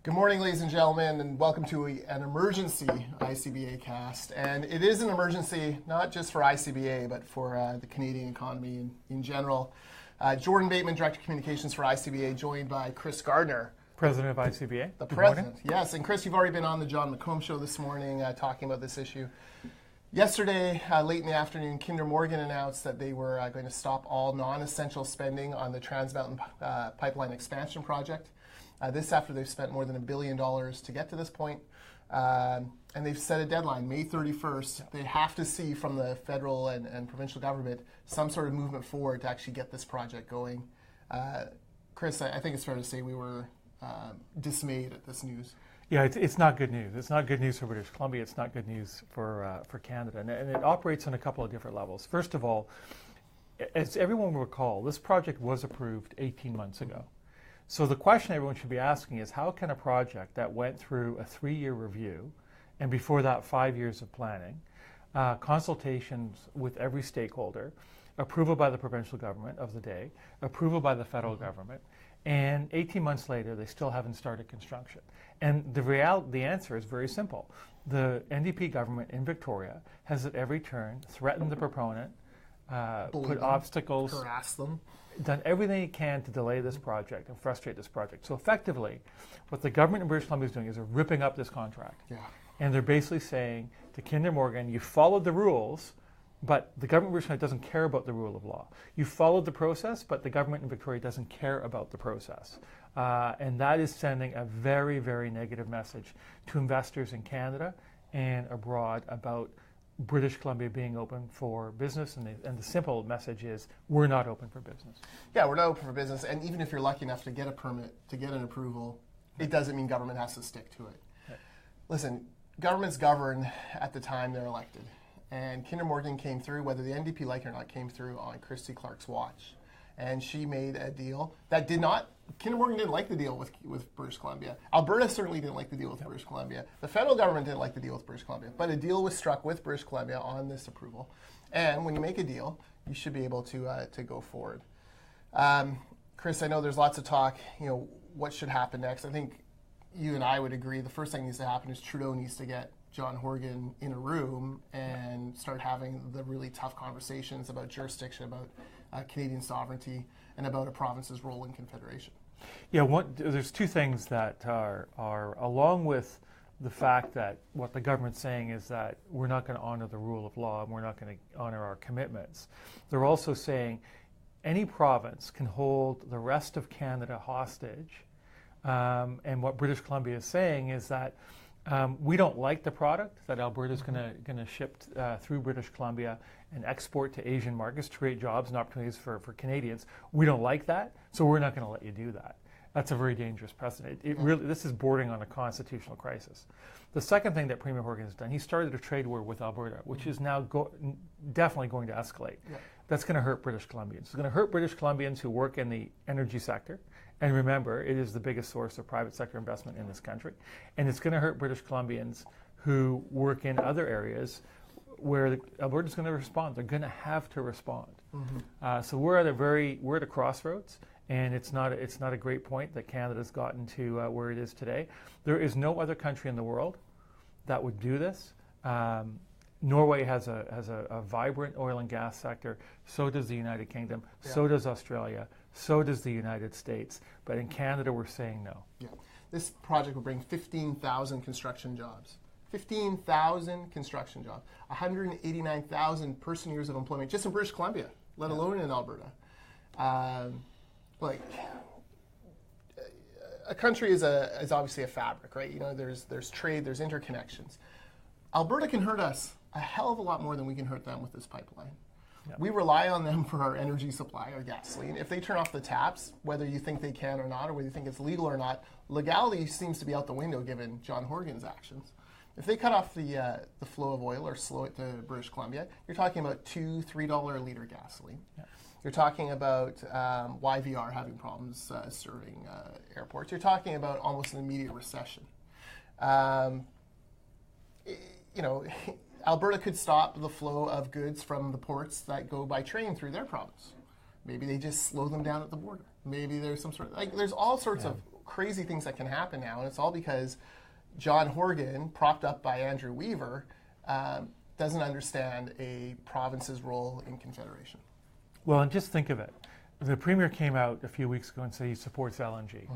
Good morning, ladies and gentlemen, and welcome to an emergency ICBA cast. And it is an emergency not just for ICBA, but for the Canadian economy in general. Jordan Bateman, Director of Communications for ICBA, joined by Chris Gardner, President of ICBA. The President, yes. And Chris, you've already been on the John McComb show this morning talking about this issue. Yesterday, late in the afternoon, Kinder Morgan announced that they were going to stop all non-essential spending on the Trans Mountain Pipeline Expansion Project. This after they've spent more than $1 billion to get to this point. And they've set a deadline, May 31st. They have to see from the federal and provincial government some sort of movement forward to actually get this project going. Chris, I think it's fair to say we were dismayed at this news. Yeah, it's not good news. It's not good news for British Columbia. It's not good news for Canada. And it operates on a couple of different levels. First of all, as everyone will recall, this project was approved 18 months ago. So the question everyone should be asking is, how can a project that went through a 3-year review, and before that 5 years of planning, consultations with every stakeholder, approval by the provincial government of the day, approval by the federal government, and 18 months later they still haven't started construction? And the answer is very simple. The NDP government in Victoria has at every turn threatened the proponent, put obstacles, harass them, done everything it can to delay this project and frustrate this project. So effectively, what the government in British Columbia is doing is they're ripping up this contract. Yeah. And they're basically saying to Kinder Morgan, you followed the rules, but the government in British Columbia doesn't care about the rule of law. You followed the process, but the government in Victoria doesn't care about the process. And that is sending a very, very negative message to investors in Canada and abroad about British Columbia being open for business, and the simple message is we're not open for business. Yeah, we're not open for business, and even if you're lucky enough to get a permit, to get an approval, it doesn't mean government has to stick to it. Right. Listen, governments govern at the time they're elected, and Kinder Morgan came through, whether the NDP like it or not, came through on Christy Clark's watch, and she made a deal that did not. Kinder Morgan didn't like the deal with British Columbia. Alberta certainly didn't like the deal with British Columbia. The federal government didn't like the deal with British Columbia. But a deal was struck with British Columbia on this approval. And when you make a deal, you should be able to go forward. Chris, I know there's lots of talk, what should happen next. I think you and I would agree the first thing that needs to happen is Trudeau needs to get John Horgan in a room and start having the really tough conversations about jurisdiction, about Canadian sovereignty, and about a province's role in confederation. Yeah, there's two things that are along with the fact that what the government's saying is that we're not going to honor the rule of law and we're not going to honor our commitments. They're also saying any province can hold the rest of Canada hostage. And what British Columbia is saying is that we don't like the product that Alberta is going to ship through British Columbia and export to Asian markets to create jobs and opportunities for Canadians. We don't like that, so we're not going to let you do that. That's a very dangerous precedent. This is bordering on a constitutional crisis. The second thing that Premier Horgan has done, he started a trade war with Alberta, which is now definitely going to escalate. Yeah. That's going to hurt British Columbians. It's going to hurt British Columbians who work in the energy sector. And remember, it is the biggest source of private sector investment in this country. And it's going to hurt British Columbians who work in other areas where Alberta is going to respond. They're going to have to respond. Mm-hmm. So we're at a crossroads, and it's not a great point that Canada's gotten to where it is today. There is no other country in the world that would do this. Norway has a vibrant oil and gas sector. So does the United Kingdom. Yeah. So does Australia. So does the United States. But in Canada, we're saying no. Yeah. This project will bring 15,000 construction jobs. 15,000 construction jobs. 189,000 person years of employment just in British Columbia, let alone in Alberta. A country is obviously a fabric, right? There's trade, there's interconnections. Alberta can hurt us a hell of a lot more than we can hurt them with this pipeline. Yep. We rely on them for our energy supply, our gasoline. If they turn off the taps, whether you think they can or not, or whether you think it's legal or not, legality seems to be out the window given John Horgan's actions. If they cut off the flow of oil or slow it to British Columbia, you're talking about $2-3 a liter gasoline. Yep. You're talking about YVR having problems serving airports. You're talking about almost an immediate recession. Alberta could stop the flow of goods from the ports that go by train through their province. Maybe they just slow them down at the border. Maybe there's some sort of, there's all sorts of crazy things that can happen now, and it's all because John Horgan, propped up by Andrew Weaver, doesn't understand a province's role in confederation. Well, and just think of it. The Premier came out a few weeks ago and said he supports LNG.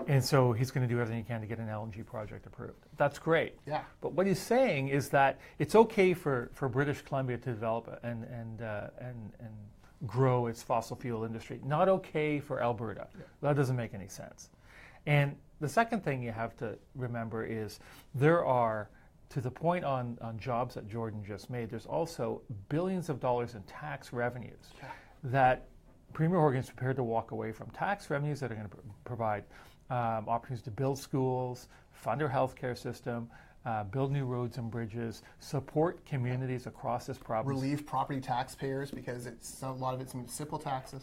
And so he's going to do everything he can to get an LNG project approved. That's great. Yeah. But what he's saying is that it's okay for British Columbia to develop and grow its fossil fuel industry. Not okay for Alberta. Yeah. That doesn't make any sense. And the second thing you have to remember is there are, to the point on jobs that Jordan just made, there's also billions of dollars in tax revenues that Premier Horgan is prepared to walk away from. Tax revenues that are going to provide opportunities to build schools, fund our healthcare system, build new roads and bridges, support communities across this province. Relieve property taxpayers because a lot of it's municipal taxes.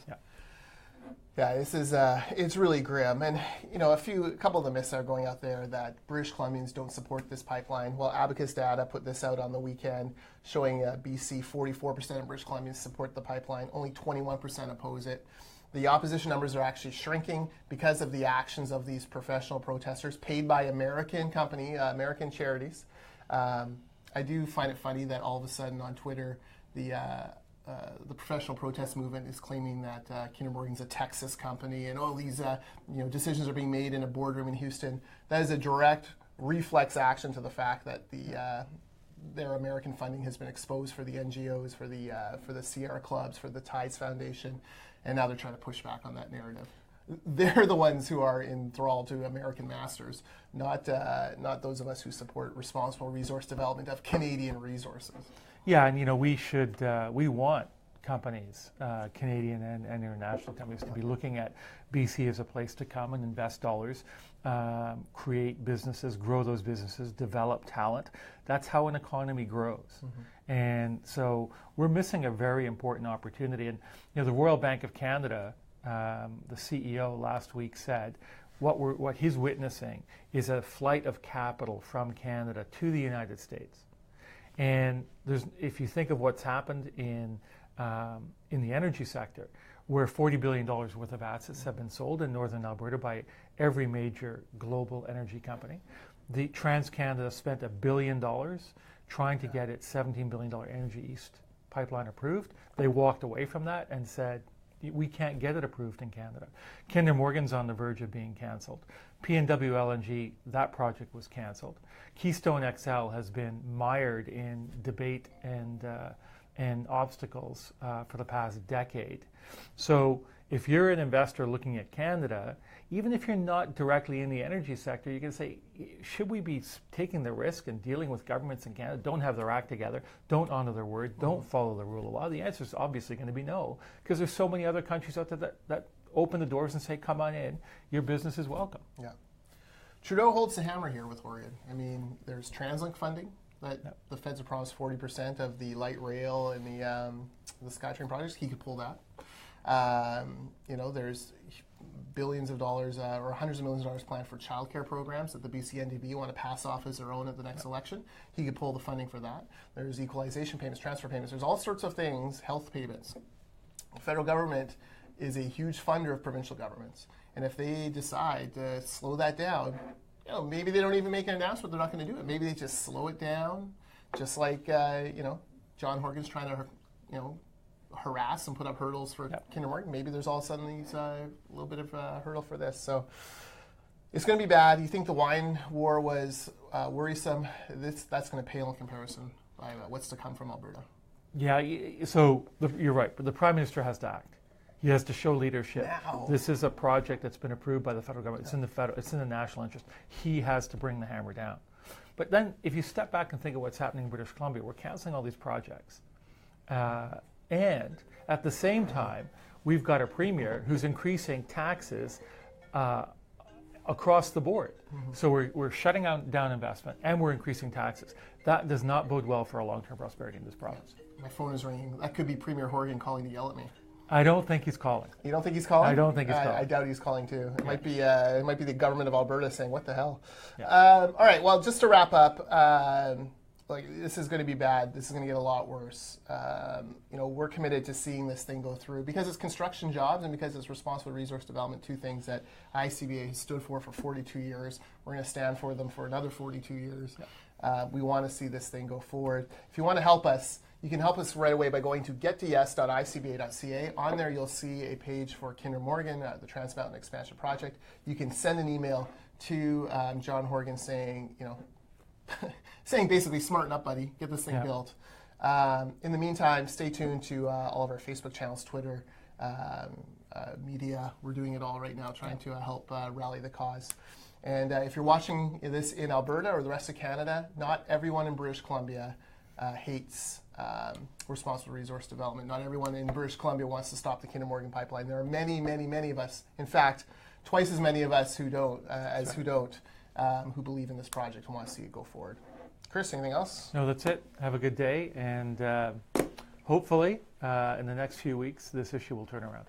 Yeah, this is it's really grim, and a couple of the myths are going out there that British Columbians don't support this pipeline. Well, Abacus data put this out on the weekend, showing BC 44% of British Columbians support the pipeline, only 21% oppose it. The opposition numbers are actually shrinking because of the actions of these professional protesters paid by American charities. I do find it funny that all of a sudden on Twitter, the professional protest movement is claiming that Kinder Morgan's a Texas company, and all these decisions are being made in a boardroom in Houston. That is a direct reflex action to the fact that their American funding has been exposed for the NGOs, for the Sierra Clubs, for the Tides Foundation, and now they're trying to push back on that narrative. They're the ones who are enthralled to American masters, not those of us who support responsible resource development of Canadian resources. Yeah, and we want companies, Canadian and international companies, to be looking at BC as a place to come and invest dollars, create businesses, grow those businesses, develop talent. That's how an economy grows. And so we're missing a very important opportunity. And the Royal Bank of Canada, the CEO last week said, what he's witnessing is a flight of capital from Canada to the United States. And if you think of what's happened in the energy sector, where $40 billion worth of assets have been sold in Northern Alberta by every major global energy company, the TransCanada spent $1 billion trying to get its $17 billion Energy East pipeline approved. They walked away from that and said, we can't get it approved in Canada. Kinder Morgan's on the verge of being canceled. PNW LNG, that project was canceled. Keystone XL has been mired in debate and obstacles for the past decade. So if you're an investor looking at Canada, even if you're not directly in the energy sector, you can say, should we be taking the risk and dealing with governments in Canada don't have their act together, don't honor their word, don't follow the rule of law? The answer is obviously going to be no, because there's so many other countries out there that open the doors and say, come on in, your business is welcome. Yeah. Trudeau holds the hammer here with Horgan. I mean, there's TransLink funding that the feds have promised 40% of the light rail and the SkyTrain projects. He could pull that. There's billions of dollars or hundreds of millions of dollars planned for childcare programs that the BC NDP want to pass off as their own at the next election. He could pull the funding for that. There's equalization payments, transfer payments. There's all sorts of things, health payments. The federal government is a huge funder of provincial governments. And if they decide to slow that down, maybe they don't even make an announcement they're not going to do it. Maybe they just slow it down, just like, John Horgan's trying to, harass and put up hurdles for Kinder Morgan. Maybe there's all of a sudden a little bit of a hurdle for this. So it's going to be bad. You think the wine war was worrisome? That's going to pale in comparison by what's to come from Alberta. Yeah, so you're right, but the Prime Minister has to act. He has to show leadership. Now. This is a project that's been approved by the federal government. It's in the national interest. He has to bring the hammer down. But then if you step back and think of what's happening in British Columbia, we're canceling all these projects. And at the same time, we've got a premier who's increasing taxes across the board. So we're shutting down investment and we're increasing taxes. That does not bode well for our long-term prosperity in this province. My phone is ringing. That could be Premier Horgan calling to yell at me. I don't think he's calling. You don't think he's calling? I don't think he's calling. I doubt he's calling too. It might be the government of Alberta saying, "What the hell?" Yeah. All right. Well, just to wrap up, like, this is going to be bad. This is going to get a lot worse. We're committed to seeing this thing go through because it's construction jobs and because it's responsible resource development, two things that ICBA has stood for 42 years. We're going to stand for them for another 42 years. We want to see this thing go forward. If you want to help us, you can help us right away by going to gettoyes.icba.ca. On there, you'll see a page for Kinder Morgan, the Trans Mountain Expansion Project. You can send an email to John Horgan saying, saying basically, smarten up, buddy, get this thing built. In the meantime, stay tuned to all of our Facebook channels, Twitter, media. We're doing it all right now, trying to help rally the cause. And if you're watching this in Alberta or the rest of Canada, not everyone in British Columbia hates responsible resource development. Not everyone in British Columbia wants to stop the Kinder Morgan pipeline. There are many, many, many of us, in fact, twice as many of us who don't, who believe in this project and want to see it go forward. Chris, anything else? No, that's it. Have a good day, and hopefully in the next few weeks, this issue will turn around.